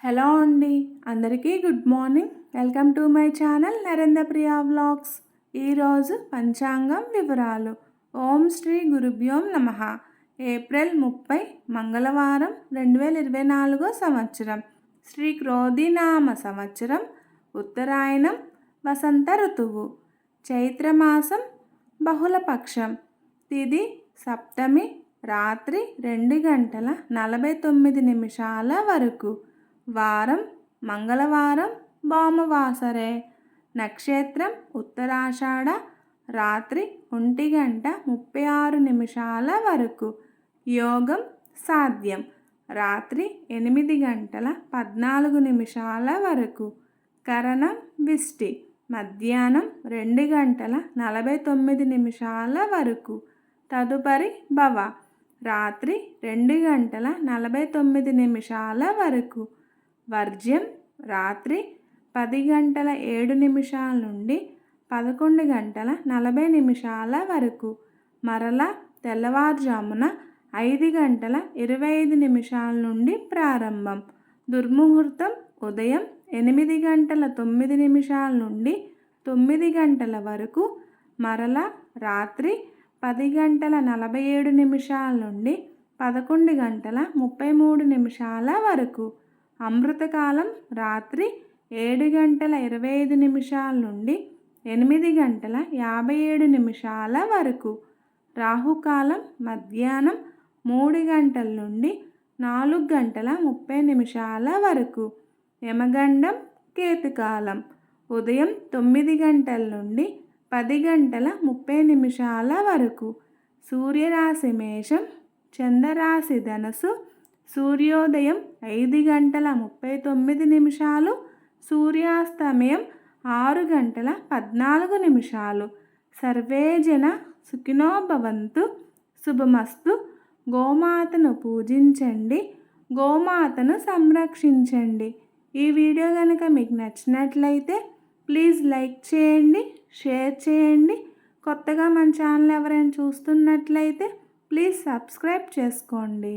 Hello అండి, అందరికీ good morning. Welcome to my channel Narendra Priya vlogs. ఈరోజు పంచాంగం వివరాలు. ఓం శ్రీ గురుభ్యోం నమః. ఏప్రిల్ 30 మంగళవారం 2024 సంవత్సరం. శ్రీ క్రోధినామ సంవత్సరం. ఉత్తరాయణం, వసంత ఋతువు. చైత్రమాసం, బహుళపక్షం. తిథి సప్తమి, రాత్రి 2:49 వరకు. వారం మంగళవారం, భానువాసరే. నక్షత్రం ఉత్తరాషాఢ, రాత్రి 1:36 వరకు. యోగం సాధ్యం, రాత్రి 8:14 వరకు. కరణం విష్టి, మధ్యాహ్నం 2:49 వరకు. తదుపరి భవ, రాత్రి 2:49 వరకు. వర్జ్యం, రాత్రి 10:07 నుండి 11:40 వరకు. మరలా తెల్లవారుజామున 5:25 నుండి ప్రారంభం. దుర్ముహూర్తం ఉదయం 8:09 నుండి 9 వరకు. మరలా రాత్రి 10:47 నుండి 11:33 వరకు. అమృతకాలం రాత్రి 7:25 నుండి 8:57 వరకు. రాహుకాలం మధ్యాహ్నం 3 నుండి 4:30 వరకు. యమగండం కేతుకాలం ఉదయం 9 నుండి 10:30 వరకు. సూర్యరాశి మేషం, చంద్రరాశి ధనస్సు. సూర్యోదయం 5:39, సూర్యాస్తమయం 6:14. సర్వే జన సుఖినో భవంతు. శుభమస్తు. గోమాతను పూజించండి, గోమాతను సంరక్షించండి. ఈ వీడియో కనుక మీకు నచ్చినట్లయితే ప్లీజ్ లైక్ చేయండి, షేర్ చేయండి. కొత్తగా మన ఛానల్ ఎవరైనా చూస్తున్నట్లయితే ప్లీజ్ సబ్స్క్రైబ్ చేసుకోండి.